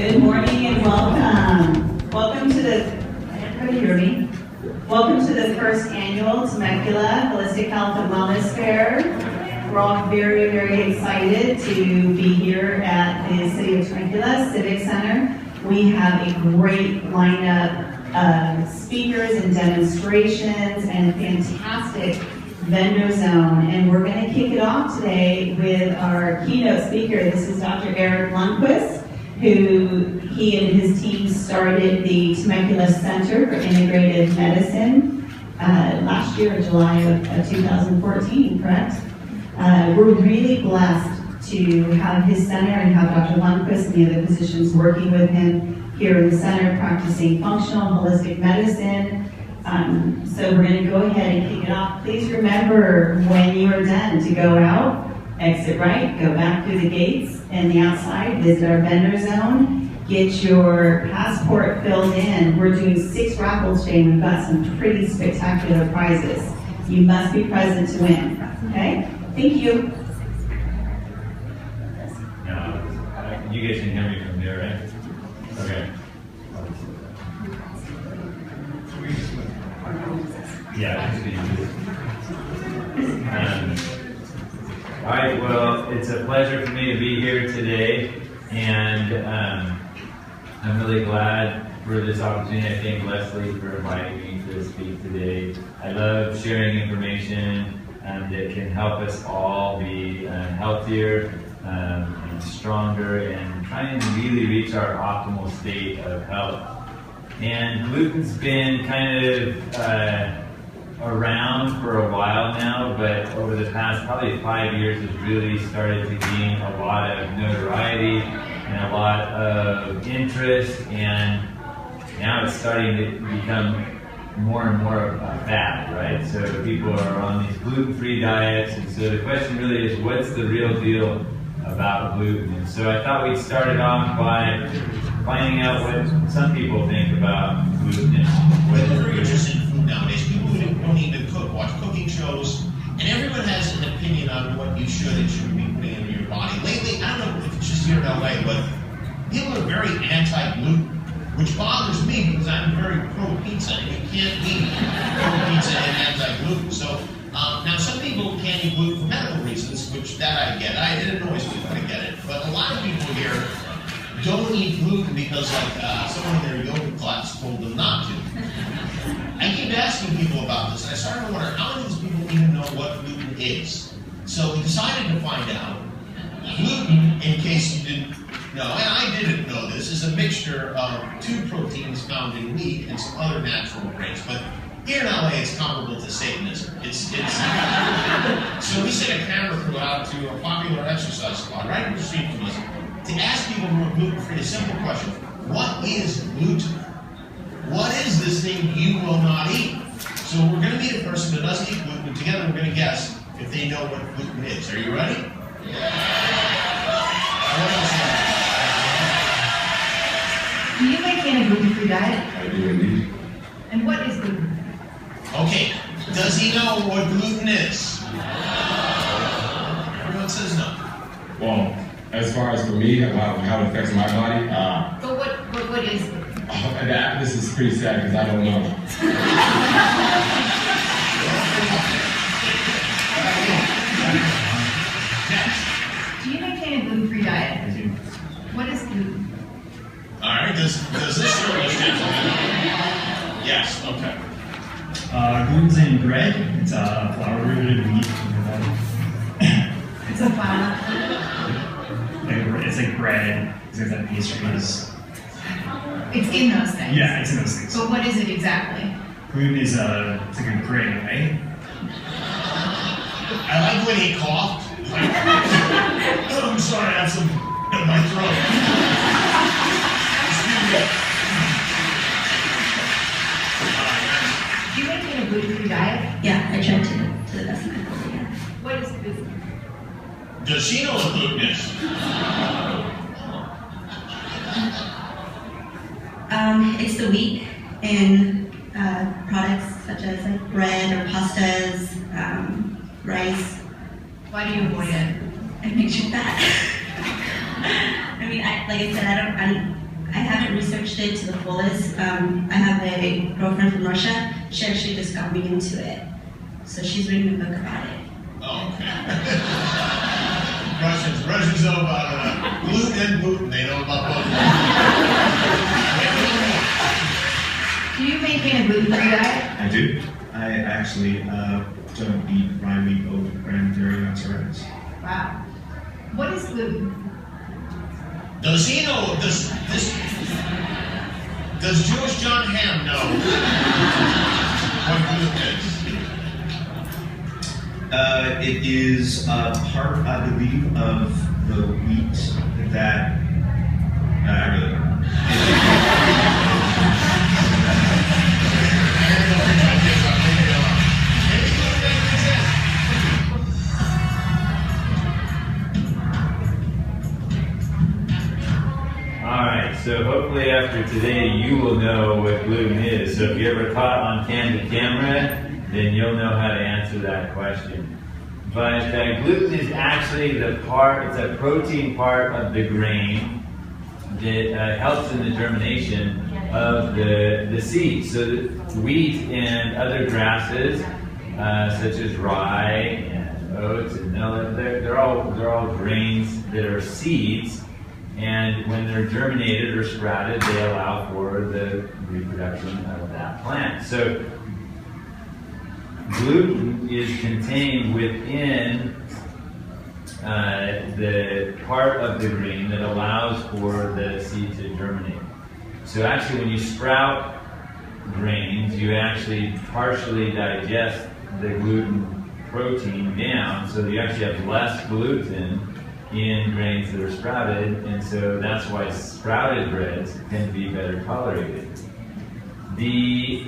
Good morning and welcome. Welcome to the, everybody hear me? Welcome to the first annual Temecula Holistic Health and Wellness Fair. We're all very, very excited to be here at the City of Temecula Civic Center. We have a great lineup of speakers and demonstrations and a fantastic vendor zone. And we're going to kick it off today with our keynote speaker. This is Dr. Erik Lundquist, who he and his team started the Temecula Center for Integrative Medicine last year in July of 2014, correct? We're really blessed to have his center and have Dr. Lundquist and the other physicians working with him here in the center practicing functional holistic medicine. So we're going to go ahead and kick it off. Please remember when you are done to go out, exit right, go back through the gates and the outside, visit our vendor zone, get your passport filled in. We're doing 6 raffles today and we've got some pretty spectacular prizes. You must be present to win, okay? Thank you. You guys can hear me from there, right? Okay. Yeah, it's all right, well, it's a pleasure for me to be here today, and I'm really glad for this opportunity. I thank Leslie for inviting me to speak today. I love sharing information that can help us all be healthier and stronger and trying to really reach our optimal state of health. And gluten's been kind of around for a while now, but over the past probably 5 years has really started to gain a lot of notoriety and a lot of interest, and now it's starting to become more and more of a fad, right? So people are on these gluten-free diets, and so the question really is, what's the real deal about gluten? And so I thought we'd start it off by finding out what some people think about gluten and what People are interested in food nowadays. People who don't even cook, watch cooking shows, and everyone has an opinion on what you should and shouldn't be putting into your body. Lately, I don't know if it's just here in LA, but people are very anti-gluten, which bothers me because I'm very pro-pizza, and you can't be pro-pizza and anti-gluten. So now some people can't eat gluten for medical reasons, which that I get. It annoys me when I get it. But a lot of people here don't eat gluten because someone in their yoga class told them not to. I keep asking people about this, and I started to wonder, how many of these people even know what gluten is? So we decided to find out. Gluten, in case you didn't know, and I didn't know this, is a mixture of 2 proteins found in wheat and some other natural grains. But here in LA, it's comparable to Satanism. It's So we sent a camera crew out to a popular exercise squad right in the street from us to ask people who are gluten-free a simple question: what is gluten? What is this thing you will not eat? So we're going to meet a person that doesn't eat gluten, and together we're going to guess if they know what gluten is. Are you ready? Do you maintain a gluten-free diet? I do indeed. And what is gluten? Okay, does he know what gluten is? Everyone says no. Well, as far as for me, how it affects my body, But what is gluten? this is pretty sad because I don't know. Do you maintain a gluten-free diet? I do. What is gluten? All right, does this English gentleman? Yes, okay. Gluten's in bread. It's a flour-rooted wheat. It's a flour. It's like bread. It's like that pastries. It's in those things. Yeah, it's in those things. But what is it exactly? Gluten is it's like a grain, right? I like when he coughed. Oh, I'm sorry, I have some in my throat. Excuse me. Do you maintain a gluten-free diet? Yeah, I try to the best of my ability. Yeah. What is gluten? Does she know what gluten is? It's the wheat in products such as like bread or pastas, rice. Why do you avoid it? It makes you fat. I mean, like I said, I haven't researched it to the fullest. I have a girlfriend from Russia. She actually just got me into it. So she's reading a book about it. Oh, okay. Russians know about gluten and gluten. They know about both. Do you maintain a gluten-free diet? I do. I actually don't eat rye, wheat, oat, bran, dairy, nuts, or eggs. Wow. What is gluten? Does he know does Jewish John Hamm know what gluten is? It is part, I believe, of the wheat that I really don't know. Alright, so hopefully after today you will know what gluten is. So if you ever caught on candid camera, then you'll know how to answer that question. But gluten is actually it's a protein part of the grain that helps in the germination of the seeds. So the wheat and other grasses, such as rye and oats and millet, they're all grains that are seeds. And when they're germinated or sprouted, they allow for the reproduction of that plant. So gluten is contained within the part of the grain that allows for the seed to germinate. So actually when you sprout grains, you actually partially digest the gluten protein down, so you actually have less gluten in grains that are sprouted, and so that's why sprouted breads tend to be better tolerated. The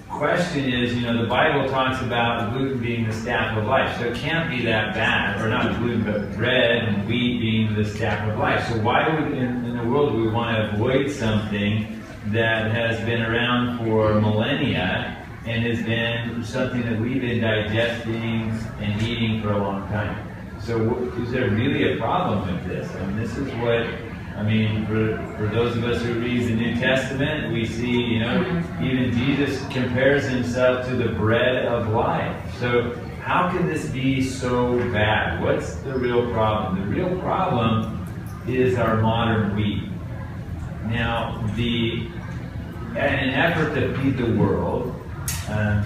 question is, the Bible talks about gluten being the staff of life, so it can't be that bad, or not gluten, but bread and wheat being the staff of life. So why would, in the world, we want to avoid something that has been around for millennia and has been something that we've been digesting and eating for a long time? So is there really a problem with this? This is what, for those of us who read the New Testament, we see, even Jesus compares himself to the bread of life. So how can this be so bad? What's the real problem? The real problem is our modern wheat. Now, in an effort to feed the world,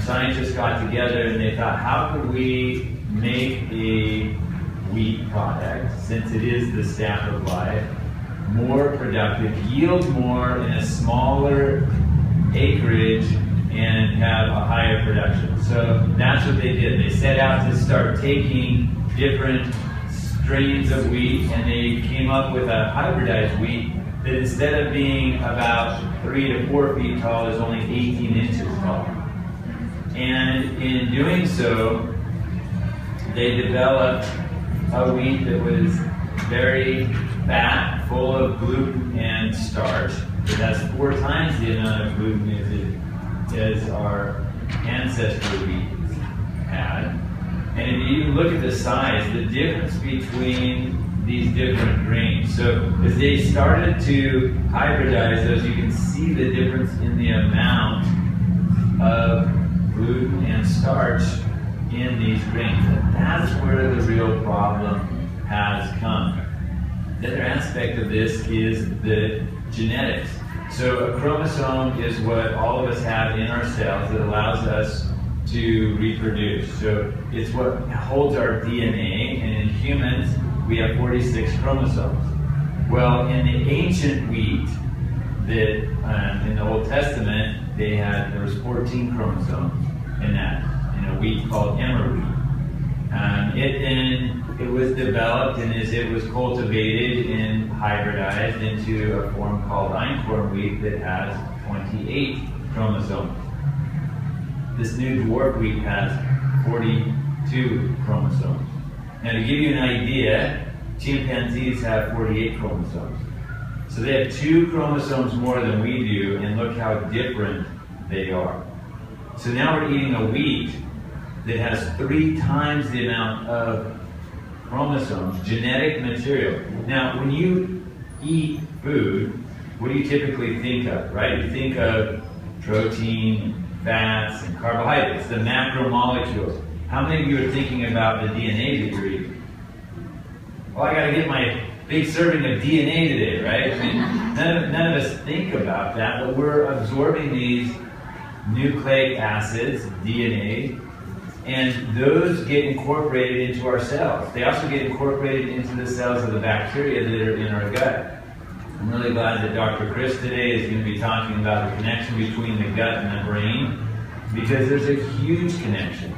scientists got together and they thought, how could we make a wheat product, since it is the staff of life, more productive, yield more in a smaller acreage, and have a higher production. So that's what they did. They set out to start taking different strains of wheat, and they came up with a hybridized wheat that instead of being about 3 to 4 feet tall is only 18 inches tall. And in doing so, they developed a wheat that was very fat, full of gluten and starch. It has 4 times the amount of gluten as our ancestral wheat had. And if you even look at the size, the difference between these different grains. So as they started to hybridize those, you can see the difference in the amount of gluten and starch in these grains. And that's where the real problem has come. The other aspect of this is the genetics. So a chromosome is what all of us have in our cells that allows us to reproduce. So it's what holds our DNA, and in humans we have 46 chromosomes. Well, in the ancient wheat, that in the Old Testament, there was 14 chromosomes in that, in a wheat called emmer wheat. It was developed, and as it was cultivated and hybridized into a form called einkorn wheat that has 28 chromosomes. This new dwarf wheat has 42 chromosomes. Now, to give you an idea, chimpanzees have 48 chromosomes. So they have 2 chromosomes more than we do, and look how different they are. So now we're eating a wheat that has 3 times the amount of chromosomes, genetic material. Now, when you eat food, what do you typically think of, right? You think of protein, fats, and carbohydrates, the macromolecules. How many of you are thinking about the DNA that you're eating? Well, I gotta get my big serving of DNA today, right? I mean, none of us think about that, but we're absorbing these nucleic acids, DNA, and those get incorporated into our cells. They also get incorporated into the cells of the bacteria that are in our gut. I'm really glad that Dr. Chris today is going to be talking about the connection between the gut and the brain, because there's a huge connection.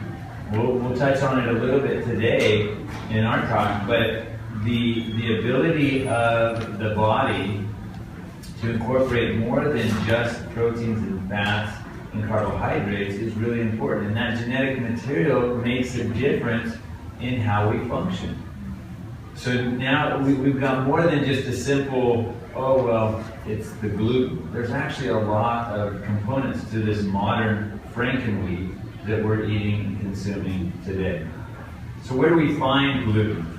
We'll touch on it a little bit today in our talk, but the ability of the body to incorporate more than just proteins and fats and carbohydrates is really important. And that genetic material makes a difference in how we function. So now we've got more than just a simple, oh, well, it's the gluten. There's actually a lot of components to this modern Frankenwheat that we're eating and consuming today. So where do we find gluten?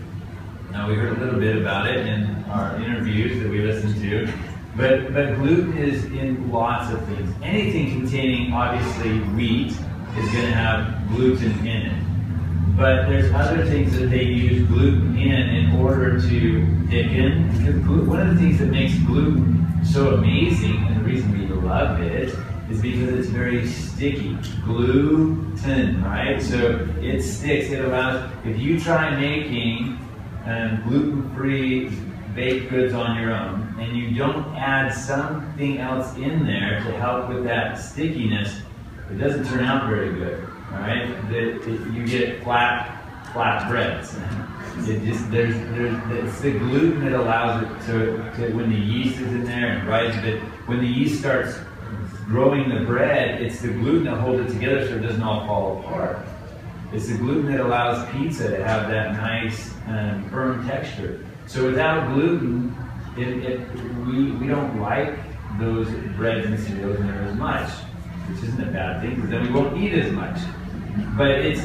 Now, we heard a little bit about it in our interviews that we listened to, but gluten is in lots of things. Anything containing, obviously, wheat is going to have gluten in it. But there's other things that they use gluten in order to thicken. Because one of the things that makes gluten so amazing, and the reason we love it, is because it's very sticky. Gluten, right? So it sticks. It allows, if you try making gluten-free baked goods on your own, and you don't add something else in there to help with that stickiness, it doesn't turn out very good. All right, you get flat breads. It's the gluten that allows it to when the yeast is in there and rises it. When the yeast starts growing the bread, it's the gluten that holds it together so it doesn't all fall apart. It's the gluten that allows pizza to have that nice firm texture. So without gluten, we don't like those breads and cereals near as much, which isn't a bad thing because then we won't eat as much. But it's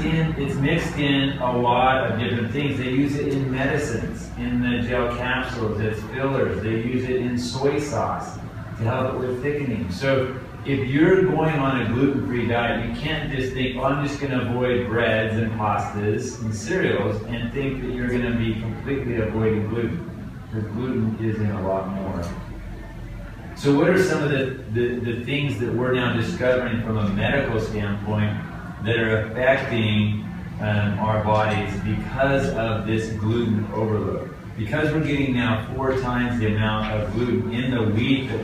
mixed in a lot of different things. They use it in medicines, in the gel capsules, as fillers. They use it in soy sauce to help it with thickening. So if you're going on a gluten-free diet, you can't just think, oh, I'm just going to avoid breads and pastas and cereals and think that you're going to be completely avoiding gluten, because gluten is in a lot more. So what are some of the things that we're now discovering from a medical standpoint that are affecting our bodies because of this gluten overload? Because we're getting now 4 times the amount of gluten in the wheat that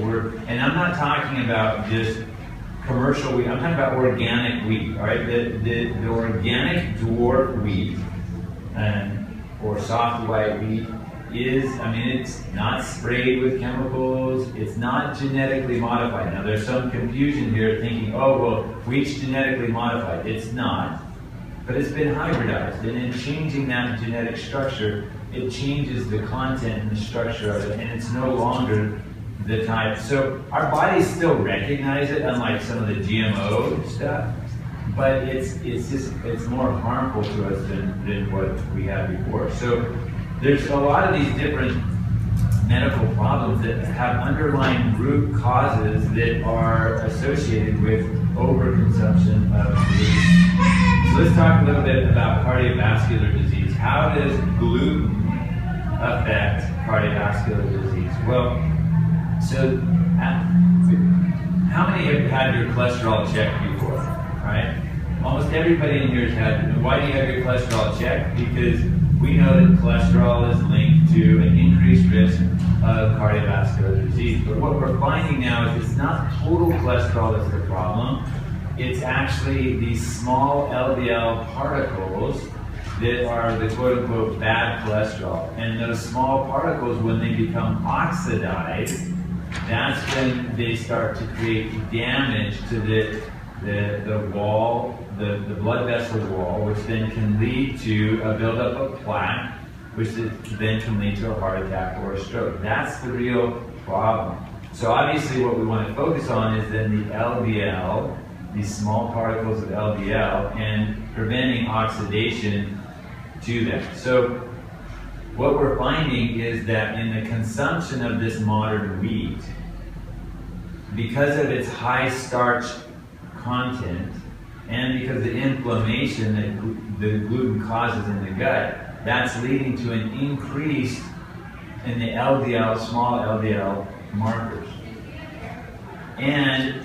and I'm not talking about just commercial wheat, I'm talking about organic wheat, all right? The organic dwarf wheat, or soft white wheat, it's not sprayed with chemicals, it's not genetically modified. Now there's some confusion here thinking, oh, well, wheat's genetically modified. It's not, but it's been hybridized, and in changing that genetic structure, it changes the content and the structure of it, and it's no longer the type. So our bodies still recognize it, unlike some of the GMO stuff, but it's more harmful to us than what we had before. So there's a lot of these different medical problems that have underlying root causes that are associated with overconsumption of gluten. So let's talk a little bit about cardiovascular disease. How does gluten affect cardiovascular disease? Well, so how many have had your cholesterol checked before, right? Almost everybody in here has had. Why do you have your cholesterol checked? Because we know that cholesterol is linked to an increased risk of cardiovascular disease. But what we're finding now is it's not total cholesterol that's the problem. It's actually these small LDL particles that are the quote-unquote bad cholesterol. And those small particles, when they become oxidized, that's when they start to create damage to the wall, the blood vessel wall, which then can lead to a buildup of plaque, which then can lead to a heart attack or a stroke. That's the real problem. So obviously what we want to focus on is then the LDL, these small particles of LDL, and preventing oxidation to them. So what we're finding is that in the consumption of this modern wheat, because of its high starch content and because of the inflammation that the gluten causes in the gut, that's leading to an increase in the LDL, small LDL markers. And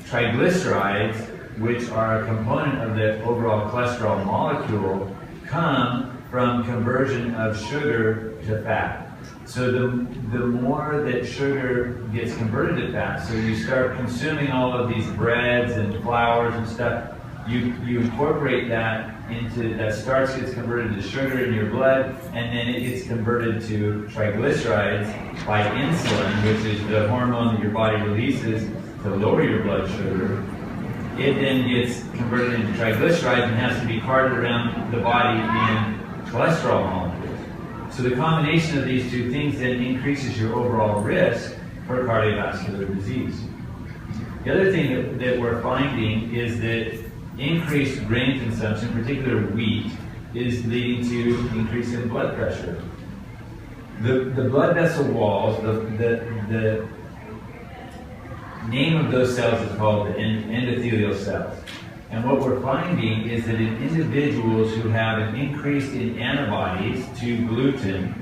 triglycerides, which are a component of the overall cholesterol molecule, come from conversion of sugar to fat. So the more that sugar gets converted to fat, so you start consuming all of these breads and flours and stuff, you incorporate that into, that starch gets converted to sugar in your blood, and then it gets converted to triglycerides by insulin, which is the hormone that your body releases to lower your blood sugar. It then gets converted into triglycerides and has to be carted around the body in cholesterol molecules. So the combination of these two things then increases your overall risk for cardiovascular disease. The other thing that we're finding is that increased grain consumption, particularly wheat, is leading to increase in blood pressure. The blood vessel walls, the name of those cells is called the endothelial cells. And what we're finding is that in individuals who have an increase in antibodies to gluten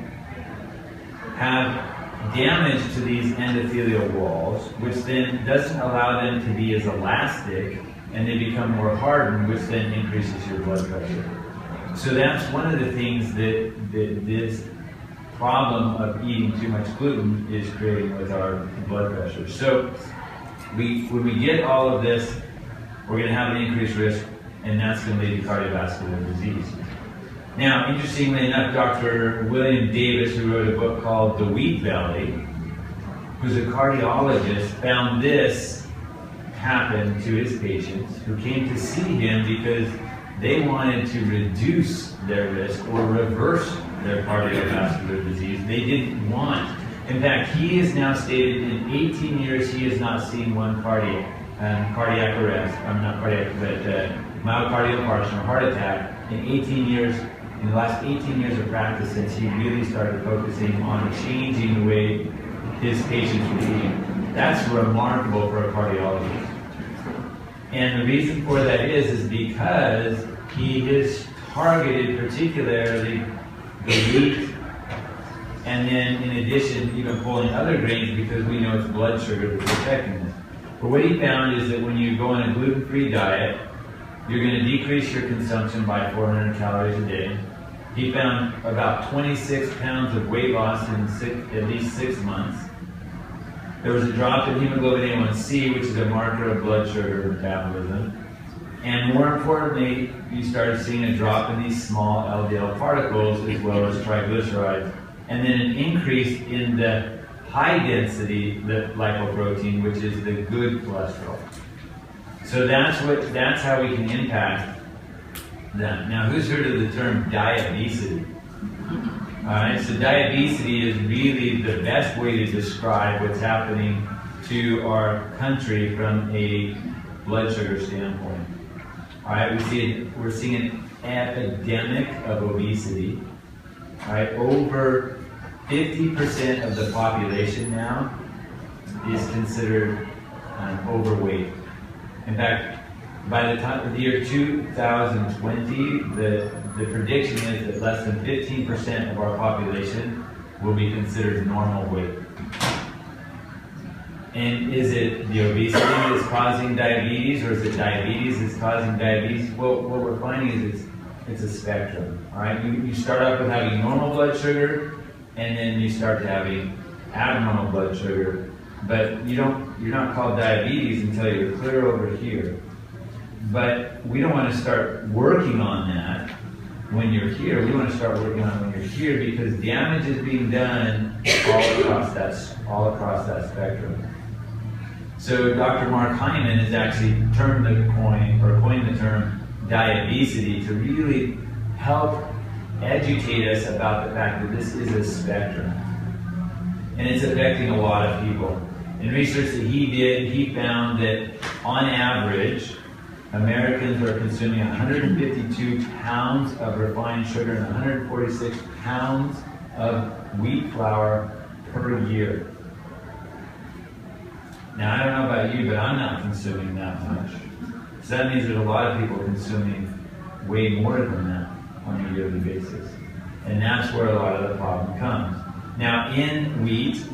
have damage to these endothelial walls, which then doesn't allow them to be as elastic, and they become more hardened, which then increases your blood pressure. So that's one of the things that this problem of eating too much gluten is creating with our blood pressure. So when we get all of this, we're going to have an increased risk, and that's going to lead to cardiovascular disease. Now, interestingly enough, Dr. William Davis, who wrote a book called The Wheat Valley, who's a cardiologist, found this happen to his patients who came to see him because they wanted to reduce their risk or reverse their cardiovascular disease. They didn't want. In fact, he has now stated in 18 years he has not seen one cardiac arrest, myocardial infarction or heart attack in 18 years, in the last 18 years of practice since he really started focusing on changing the way his patients were eating. That's remarkable for a cardiologist. And the reason for that is because he has targeted particularly the wheat, and then in addition even pulling other grains because we know it's blood sugar that's affecting this. But what he found is that when you go on a gluten-free diet, you're going to decrease your consumption by 400 calories a day. He found about 26 pounds of weight loss in at least 6 months. There was a drop in hemoglobin A1C, which is a marker of blood sugar metabolism. And more importantly, you started seeing a drop in these small LDL particles as well as triglycerides, and then an increase in the high-density lipoprotein, which is the good cholesterol. So that's how we can impact them. Now, who's heard of the term diabesity? All right, so diabesity is really the best way to describe what's happening to our country from a blood sugar standpoint. All right, we're seeing an epidemic of obesity. All right, over 50% of the population now is considered overweight. In fact, by the time of the year 2020, the prediction is that less than 15% of our population will be considered normal weight. And is it the obesity that's causing diabetes, or is it diabetes that's causing diabetes? Well, what we're finding is it's a spectrum. All right, you start off with having normal blood sugar, and then you start to having abnormal blood sugar. But you're not called diabetes until you're clear over here. But we don't want to start working on that when you're here. We want to start working on it when you're here because damage is being done all across that spectrum. So Dr. Mark Hyman has actually coined the term diabesity to really help educate us about the fact that this is a spectrum. And it's affecting a lot of people. In research that he did, he found that on average, Americans are consuming 152 pounds of refined sugar and 146 pounds of wheat flour per year. Now, I don't know about you, but I'm not consuming that much. So that means there's a lot of people consuming way more than that on a yearly basis. And that's where a lot of the problem comes. Now, in wheat,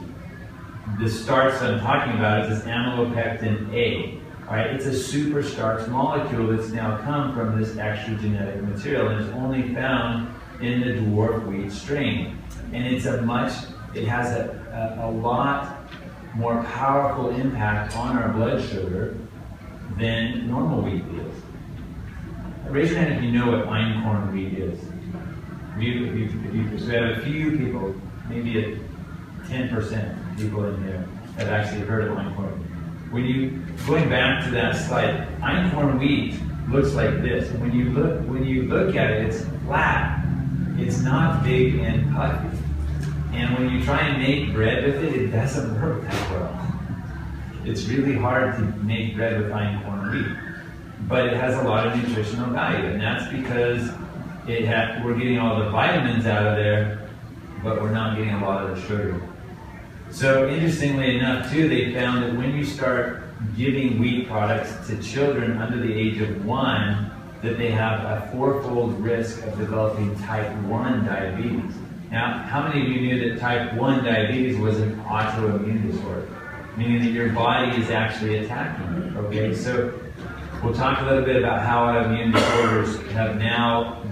the starch that I'm talking about is this amylopectin A. All right, it's a super starch molecule that's now come from this extra genetic material and is only found in the dwarf wheat strain. And it has a lot more powerful impact on our blood sugar than normal wheat is. Raise your hand if you know what einkorn wheat is. So we have a few people, maybe 10% people in here have actually heard of einkorn. Going back to that slide, einkorn wheat looks like this. When you look at it, it's flat. It's not big and puffy. And when you try and make bread with it, it doesn't work that well. It's really hard to make bread with einkorn wheat. But it has a lot of nutritional value, and that's because we're getting all the vitamins out of there, but we're not getting a lot of the sugar. So interestingly enough, too, they found that when you start giving wheat products to children under the age of 1, that they have a 4-fold risk of developing type 1 diabetes. Now, how many of you knew that type 1 diabetes was an autoimmune disorder? Meaning that your body is actually attacking it, okay? So we'll talk a little bit about how autoimmune disorders have now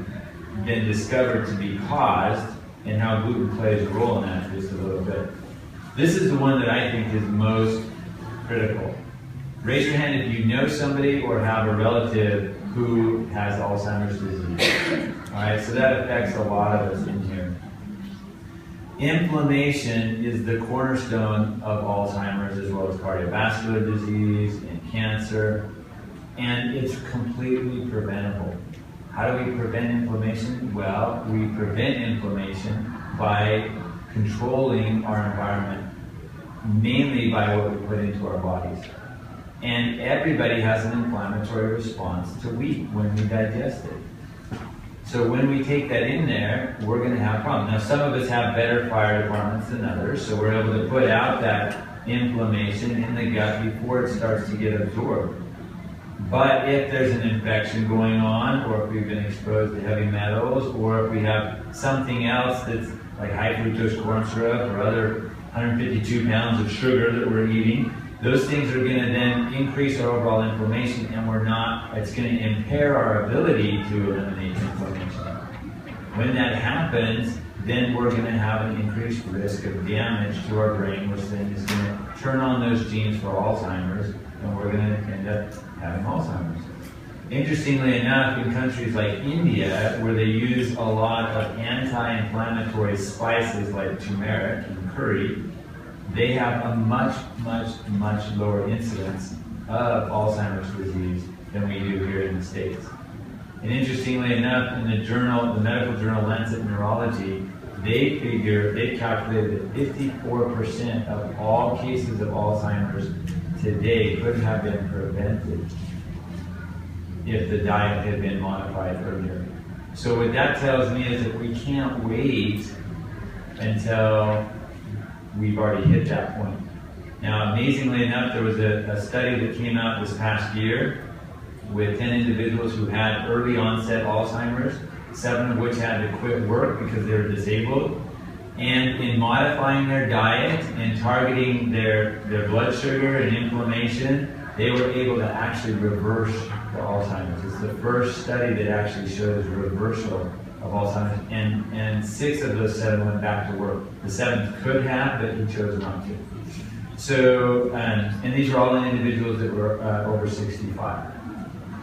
been discovered to be caused and how gluten plays a role in that just a little bit. This is the one that I think is most critical. Raise your hand if you know somebody or have a relative who has Alzheimer's disease. All right, so that affects a lot of us in here. Inflammation is the cornerstone of Alzheimer's as well as cardiovascular disease and cancer, and it's completely preventable. How do we prevent inflammation? Well, we prevent inflammation by controlling our environment, mainly by what we put into our bodies. And everybody has an inflammatory response to wheat when we digest it. So when we take that in there, we're going to have problems. Now, some of us have better fire departments than others, so we're able to put out that inflammation in the gut before it starts to get absorbed. But if there's an infection going on, or if we've been exposed to heavy metals, or if we have something else that's like high fructose corn syrup or other 152 pounds of sugar that we're eating, those things are going to then increase our overall inflammation, and it's going to impair our ability to eliminate inflammation. When that happens, then we're going to have an increased risk of damage to our brain, which then is going to turn on those genes for Alzheimer's, and we're going to end up having Alzheimer's. Interestingly enough, in countries like India, where they use a lot of anti-inflammatory spices like turmeric and curry, they have a much, much, much lower incidence of Alzheimer's disease than we do here in the States. And interestingly enough, in the medical journal Lancet Neurology, they calculated that 54% of all cases of Alzheimer's today could have been prevented if the diet had been modified earlier. So what that tells me is that we can't wait until we've already hit that point. Now, amazingly enough, there was a study that came out this past year with 10 individuals who had early onset Alzheimer's, 7 of which had to quit work because they were disabled. And in modifying their diet and targeting their blood sugar and inflammation, they were able to actually reverse the Alzheimer's. It's the first study that actually shows reversal of Alzheimer's, and 6 of those 7 went back to work. The 7th could have, but he chose not to. So, and these are all individuals that were over 65.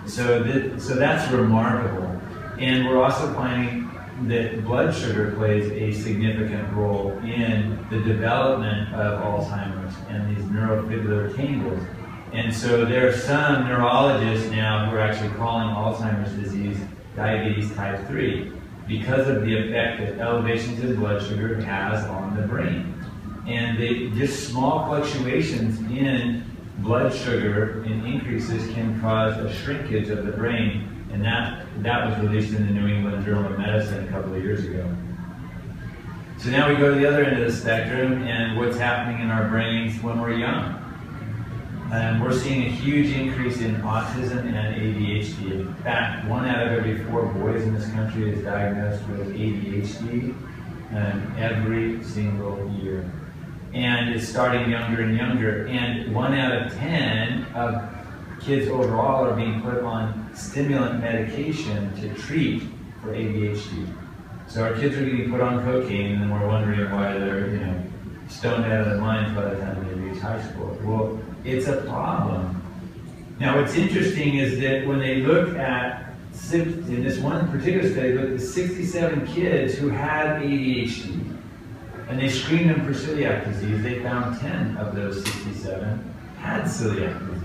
So that's remarkable. And we're also finding that blood sugar plays a significant role in the development of Alzheimer's and these neurofibular tangles. And so there are some neurologists now who are actually calling Alzheimer's disease diabetes type 3 because of the effect that elevations in blood sugar has on the brain. And just small fluctuations in blood sugar and increases can cause a shrinkage of the brain, and that was released in the New England Journal of Medicine a couple of years ago. So now we go to the other end of the spectrum and what's happening in our brains when we're young. We're seeing a huge increase in autism and ADHD. In fact, 1 out of every 4 boys in this country is diagnosed with ADHD every single year. And it's starting younger and younger. And 1 out of 10 of kids overall are being put on stimulant medication to treat for ADHD. So our kids are getting put on cocaine, and we're wondering why they're, stoned out of their minds by the time they reach high school. Well, it's a problem. Now, what's interesting is that when they looked at, in this one particular study, they looked at 67 kids who had ADHD, and they screened them for celiac disease. They found 10 of those 67 had celiac disease.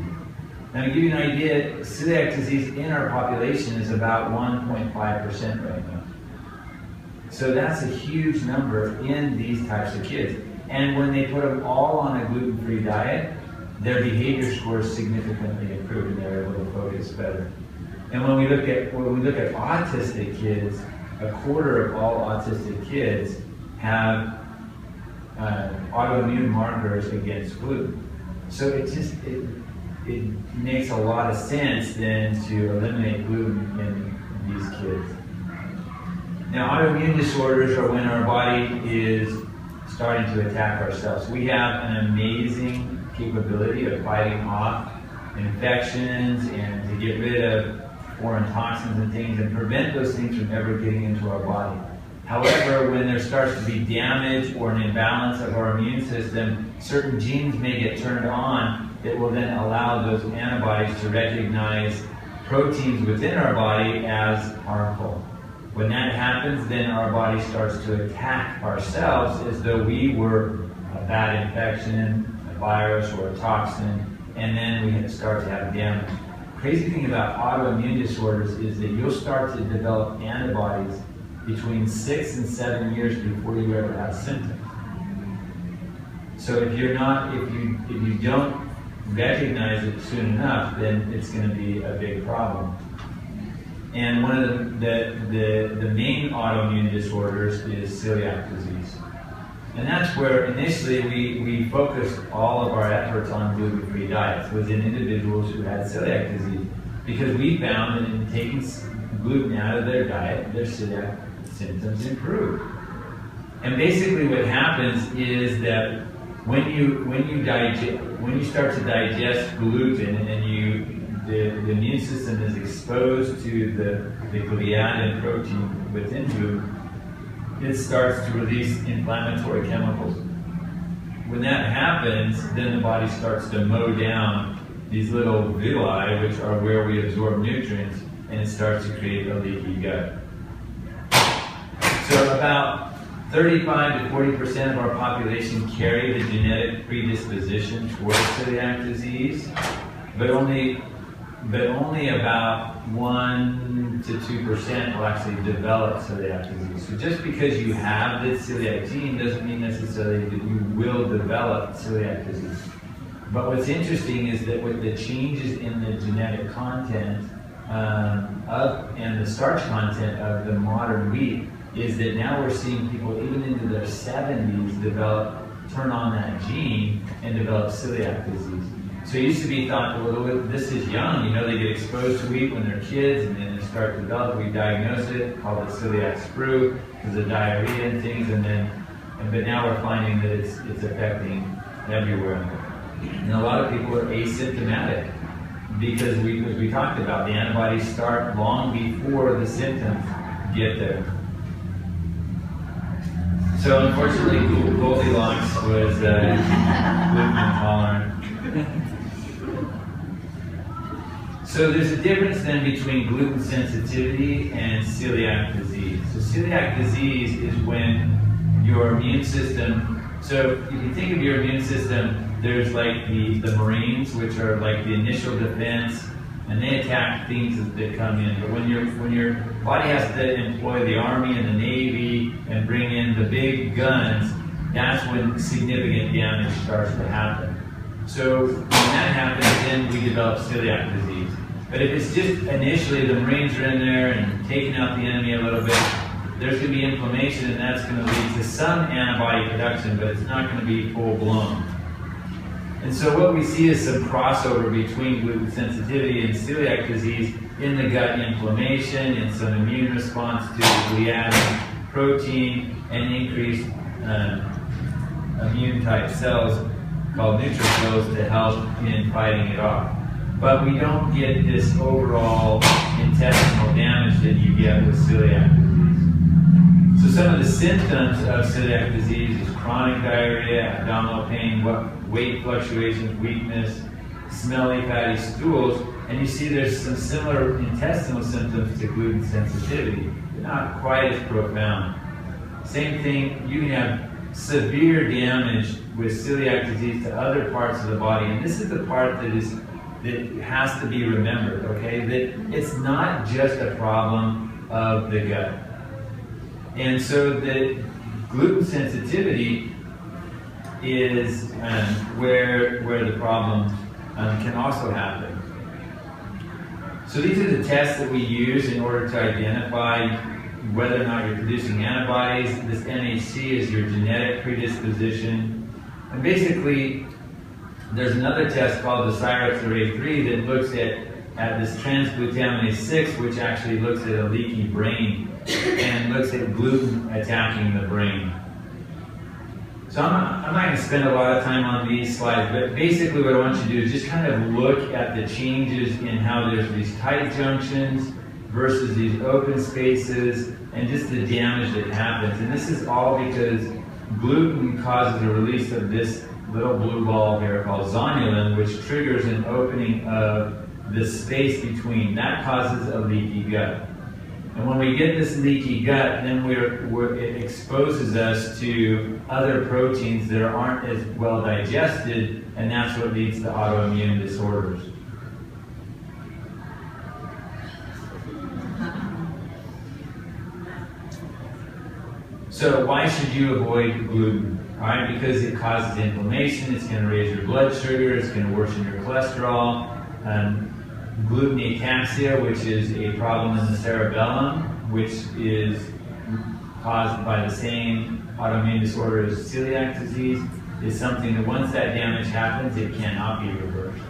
Now, to give you an idea, celiac disease in our population is about 1.5% right now. So that's a huge number in these types of kids. And when they put them all on a gluten-free diet, their behavior scores significantly improve and they're able to focus better. And when we look at autistic kids, a quarter of all autistic kids have autoimmune markers against gluten. So it makes a lot of sense then to eliminate gluten in these kids. Now, autoimmune disorders are when our body is starting to attack ourselves. We have an amazing capability of fighting off infections and to get rid of foreign toxins and things and prevent those things from ever getting into our body. However, when there starts to be damage or an imbalance of our immune system, certain genes may get turned on that will then allow those antibodies to recognize proteins within our body as harmful. When that happens, then our body starts to attack ourselves as though we were a bad infection, a virus, or a toxin, and then we start to have damage. Crazy thing about autoimmune disorders is that you'll start to develop antibodies between 6 and 7 years before you ever have symptoms. So if you don't recognize it soon enough, then it's going to be a big problem. And one of the main autoimmune disorders is celiac disease. And that's where initially we focused all of our efforts on gluten-free diets within individuals who had celiac disease, because we found that in taking gluten out of their diet, their celiac symptoms improve. And basically what happens is that when you start to digest gluten and the immune system is exposed to the gliadin protein within gluten, it starts to release inflammatory chemicals. When that happens, then the body starts to mow down these little villi, which are where we absorb nutrients, and it starts to create a leaky gut. So about 35 to 40% of our population carry the genetic predisposition towards celiac disease, but only about 1 to 2% will actually develop celiac disease. So just because you have this celiac gene doesn't mean necessarily that you will develop celiac disease. But what's interesting is that with the changes in the genetic content and the starch content of the modern wheat, is that now we're seeing people even into their 70s turn on that gene and develop celiac disease. So it used to be thought, well, this is young, they get exposed to wheat when they're kids and then they start to develop. We diagnose it, call it celiac sprue, because of diarrhea and things, but now we're finding that it's affecting everywhere. And a lot of people are asymptomatic because we talked about, the antibodies start long before the symptoms get there. So unfortunately, Goldilocks was gluten intolerant. So there's a difference then between gluten sensitivity and celiac disease. So celiac disease is when your immune system, so if you think of your immune system, there's like the Marines, which are like the initial defense, and they attack things that come in. But when your body has to employ the Army and the Navy and bring in the big guns, that's when significant damage starts to happen. So when that happens, then we develop celiac disease. But if it's just initially the Marines are in there and taking out the enemy a little bit, there's going to be inflammation, and that's going to lead to some antibody production, but it's not going to be full blown. And so what we see is some crossover between gluten sensitivity and celiac disease in the gut inflammation and some immune response to gliadin protein and increased immune type cells called neutrophils to help in fighting it off. But we don't get this overall intestinal damage that you get with celiac disease. So some of the symptoms of celiac disease is chronic diarrhea, abdominal pain, weight fluctuations, weakness, smelly, fatty stools, and you see there's some similar intestinal symptoms to gluten sensitivity, but not quite as profound. Same thing, you can have severe damage with celiac disease to other parts of the body, and this is the part that has to be remembered, okay? That it's not just a problem of the gut. And so the gluten sensitivity is where the problem can also happen. So these are the tests that we use in order to identify whether or not you're producing antibodies. This NHC is your genetic predisposition. And basically, there's another test called the Cyrex Array 3 that looks at this transglutaminase 6, which actually looks at a leaky brain and looks at gluten attacking the brain. So I'm not going to spend a lot of time on these slides, but basically what I want you to do is just kind of look at the changes in how there's these tight junctions versus these open spaces and just the damage that happens. And this is all because gluten causes the release of this little blue ball here called zonulin, which triggers an opening of the space between. That causes a leaky gut. And when we get this leaky gut, then it exposes us to other proteins that aren't as well digested, and that's what leads to autoimmune disorders. So why should you avoid gluten? All right, because it causes inflammation, it's going to raise your blood sugar, it's going to worsen your cholesterol. Gluten ataxia, which is a problem in the cerebellum, which is caused by the same autoimmune disorder as celiac disease, is something that once that damage happens, it cannot be reversed.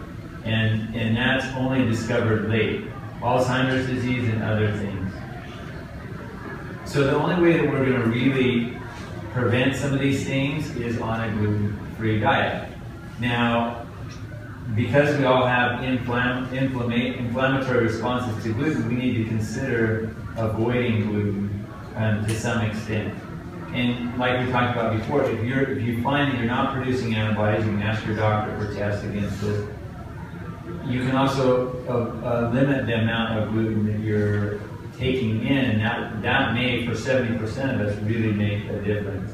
And that's only discovered late. Alzheimer's disease and other things. So the only way that we're going to really prevent some of these things is on a gluten-free diet. Now, because we all have inflammatory responses to gluten, we need to consider avoiding gluten to some extent. And like we talked about before, if you find that you're not producing antibodies, you can ask your doctor for tests against this. You can also limit the amount of gluten that you're taking in, and that may, for 70% of us, really make a difference.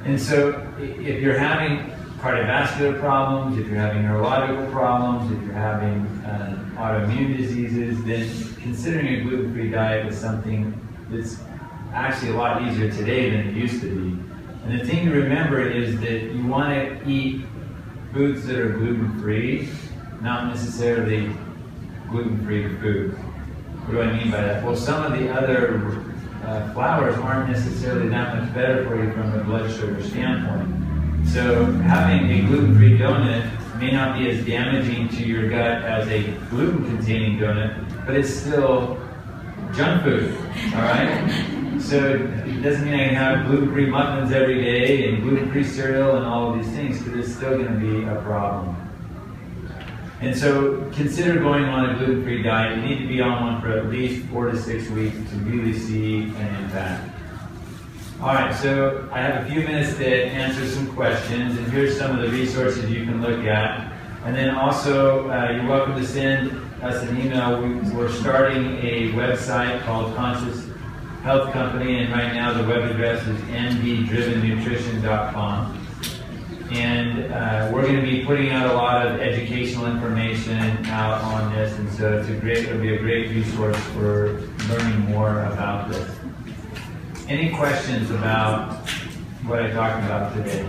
And so if you're having cardiovascular problems, if you're having neurological problems, if you're having autoimmune diseases, then considering a gluten-free diet is something that's actually a lot easier today than it used to be. And the thing to remember is that you want to eat foods that are gluten-free, not necessarily gluten-free foods. What do I mean by that? Well, some of the other flours aren't necessarily that much better for you from a blood sugar standpoint. So having a gluten-free donut may not be as damaging to your gut as a gluten-containing donut, but it's still junk food, all right? So it doesn't mean I can have gluten-free muffins every day and gluten-free cereal and all of these things, because it's still going to be a problem. And so consider going on a gluten-free diet. You need to be on one for at least 4 to 6 weeks to really see an impact. All right, so I have a few minutes to answer some questions, and here's some of the resources you can look at. And then also, you're welcome to send us an email. We're starting a website called Conscious Health Company, and right now the web address is ndrivennutrition.com. And we're going to be putting out a lot of educational information out on this, and so it'll be a great resource for learning more about this. Any questions about what I talked about today?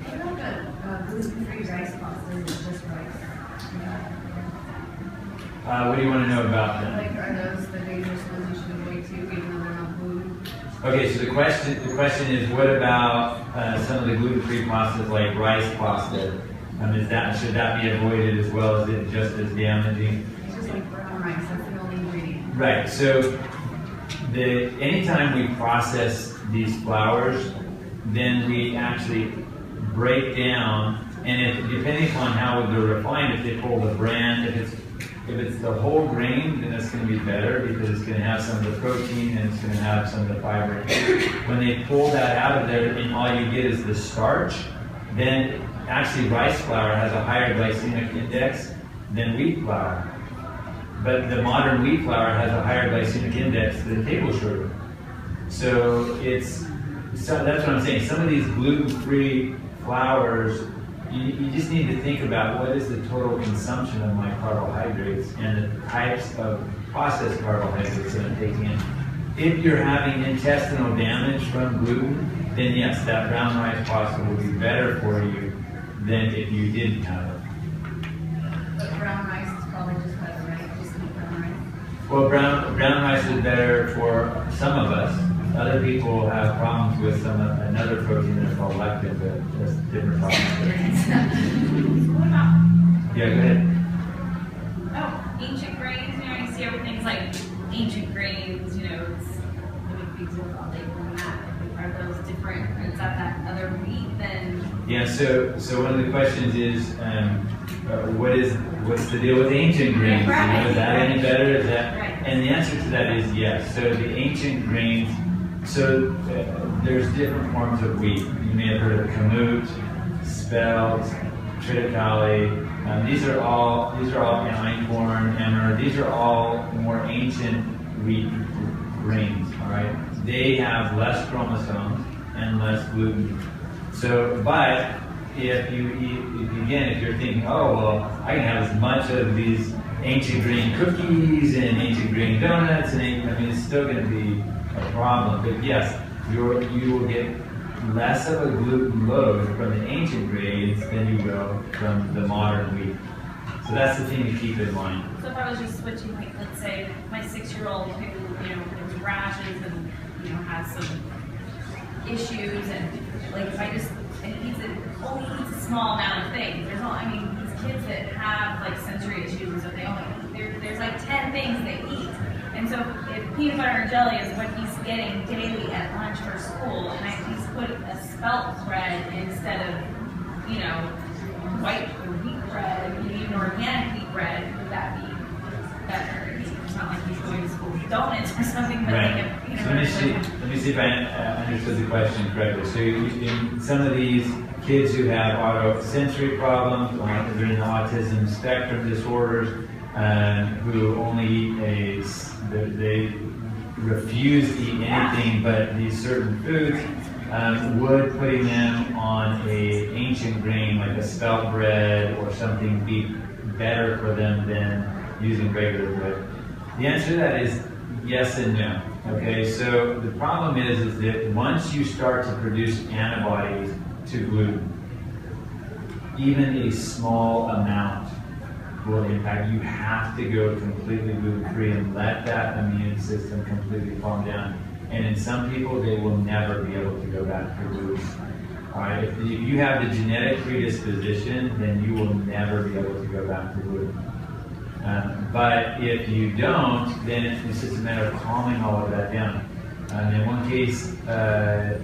What about the gluten-free rice pasta? Is it just rice? What do you want to know about them? Like, are those the dangerous ones you should avoid too, even though they're not gluten? Okay, so the question is, what about some of the gluten-free pastas like rice pasta? Should that be avoided as well? Is it just as damaging? It's just like brown rice, that's the only ingredient. Right. So anytime we process these flours, then we actually break down, and depending upon how they're refined, if they pull the bran, if it's the whole grain, then it's going to be better because it's going to have some of the protein and it's going to have some of the fiber. When they pull that out of there and all you get is the starch, then actually rice flour has a higher glycemic index than wheat flour. But the modern wheat flour has a higher glycemic index than table sugar. So that's what I'm saying. Some of these gluten-free flours, you just need to think about what is the total consumption of my carbohydrates and the types of processed carbohydrates that I'm taking in. If you're having intestinal damage from gluten, then yes, that brown rice pasta will be better for you than if you didn't have it. But brown rice is probably just better, right? Just eat brown rice. Well, brown rice is better for some of us. Other people have problems with another protein that's called lectin, but that's different problems. What about Yeah, go ahead. ancient grains? You know, you see everything's like ancient grains, you know, it's a big deal about labeling that. Are those different? Is that other wheat then? Yeah, so one of the questions is, what's the deal with ancient grains? Right. You know, is that any better? Is that? Right. And the answer to that is yes. So the ancient grains, there's different forms of wheat. You may have heard of kamut, spelt, triticale. These are all einkorn, emmer. These are all more ancient wheat grains. All right, they have less chromosomes and less gluten. So, but if you're thinking, oh well, I can have as much of these ancient grain cookies and ancient grain donuts, it's still going to be a problem. But yes, you will get less of a gluten load from the ancient grains than you will from the modern wheat. So that's the thing to keep in mind. So if I was just switching, like, let's say my 6-year-old who, there's rashes and, has some issues, and like if I just, and only eats a small amount of things. These kids that have like sensory issues, and so there's like 10 things they eat. And so if peanut butter and jelly is what he's getting daily at lunch for school, and he's put a spelt bread instead of, white or wheat bread, even organic wheat bread, would that be better? It's not like he's going to school with donuts or something, but right. So let me see if I understood the question correctly. So in some of these kids who have autosensory problems, they're in the autism spectrum disorders, who only eat they refuse to eat anything but these certain foods, would putting them on an ancient grain like a spelt bread or something be better for them than using regular bread? The answer to that is yes and no. Okay, so the problem is that once you start to produce antibodies to gluten, even a small amount will impact. You have to go completely gluten-free and let that immune system completely calm down. And in some people, they will never be able to go back to gluten. All right, if you have the genetic predisposition, then you will never be able to go back to gluten. But if you don't, then it's just a matter of calming all of that down. In one case, a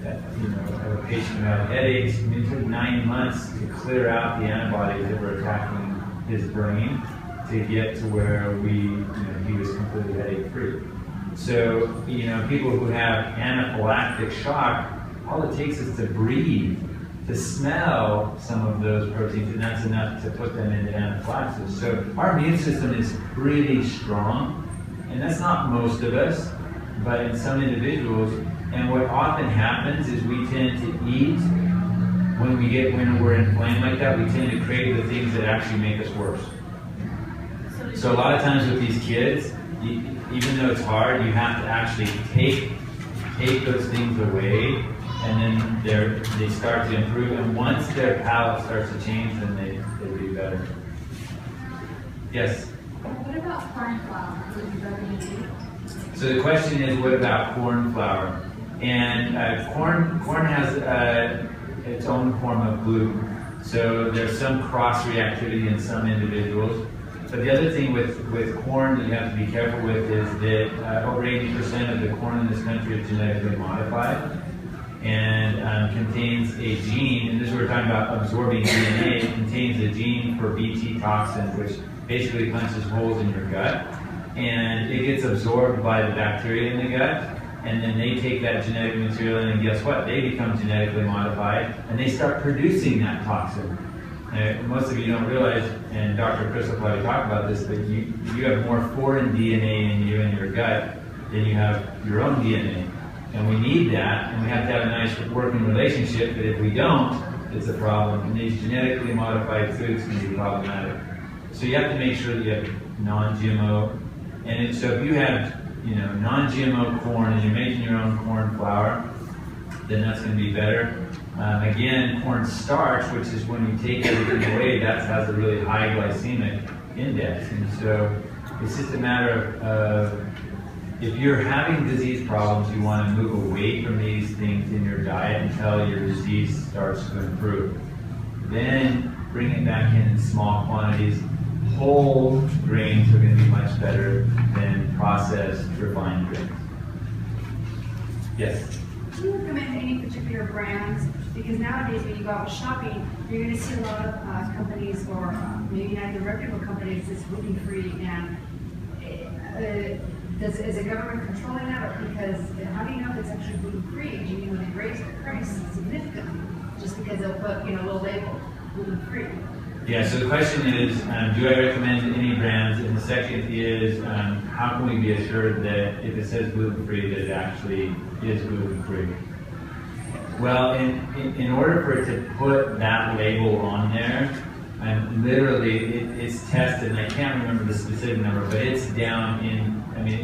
patient who had headaches, it took 9 months to clear out the antibodies that were attacking his brain to get to where he was completely headache-free. So, people who have anaphylactic shock, all it takes is to breathe, to smell some of those proteins, and that's enough to put them into anaphylaxis. So our immune system is pretty strong, and that's not most of us, but in some individuals. And what often happens is we tend to eat when we're inflamed like that, we tend to crave the things that actually make us worse. So a lot of times with these kids, even though it's hard, you have to actually take those things away, and then they start to improve. And once their palate starts to change, then they do better. Yes? What about corn flour? Would you rather eat? So the question is, what about corn flour? And corn has its own form of gluten. So there's some cross reactivity in some individuals. But the other thing with corn that you have to be careful with is that over 80% of the corn in this country is genetically modified and contains a gene, and this is what we're talking about absorbing DNA, it contains a gene for Bt toxin, which basically punches holes in your gut. And it gets absorbed by the bacteria in the gut, and then they take that genetic material in, and guess what? They become genetically modified, and they start producing that toxin. Most of you don't realize, and Dr. Chris will probably talk about this, but you have more foreign DNA in you in your gut than you have your own DNA. And we need that, and we have to have a nice working relationship, but if we don't, it's a problem. And these genetically modified foods can be problematic. So you have to make sure that you have non-GMO. And so if you have non-GMO corn and you're making your own corn flour, then that's going to be better. Again, corn starch, which is when you take everything away, that has a really high glycemic index. And so it's just a matter of if you're having disease problems, you want to move away from these things in your diet until your disease starts to improve. Then bring it back in small quantities. Whole grains are going to be much better than processed, refined grains. Yes? Do you recommend any particular brands? Because nowadays when you go out shopping, you're going to see a lot of companies, or maybe not even reputable companies, that's gluten-free. And is the government controlling that? Or because how do you know if it's actually gluten-free? Do you know they raise the price significantly just because they'll put a little label, gluten-free? Yeah, so the question is, do I recommend any brands? And the second is, how can we be assured that if it says gluten-free, that it actually is gluten-free? Well, in order for it to put that label on there, literally it's tested, and I can't remember the specific number, but it's down in,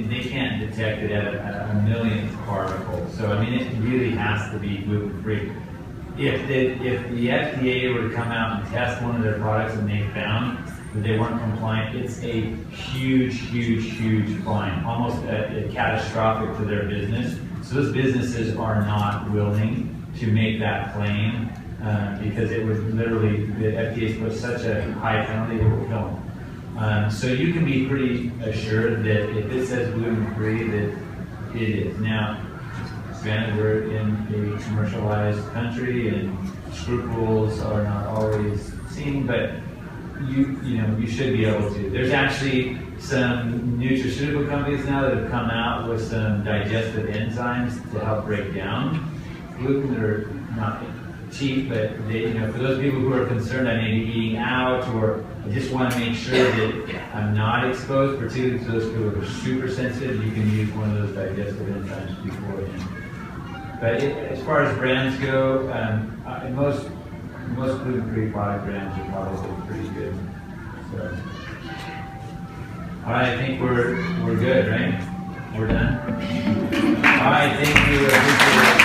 they can't detect it at a millionth particle. So, it really has to be gluten-free. If the FDA were to come out and test one of their products and they found that they weren't compliant, it's a huge, huge, huge fine, almost catastrophic to their business. So those businesses are not willing to make that claim because it would literally, the FDA's put such a high penalty, it will kill them. So you can be pretty assured that if it says gluten-free, that it is. Now, granted, we're in a commercialized country and scruples are not always seen, but you should be able to. There's actually some nutraceutical companies now that have come out with some digestive enzymes to help break down gluten. They're not cheap, but they, for those people who are concerned I may be eating out, or I just want to make sure that I'm not exposed, particularly to those people who are super sensitive, you can use one of those digestive enzymes beforehand. But as far as brands go, most gluten-free product brands are probably pretty good. So, all right, I think we're good, right? We're done. All right, thank you.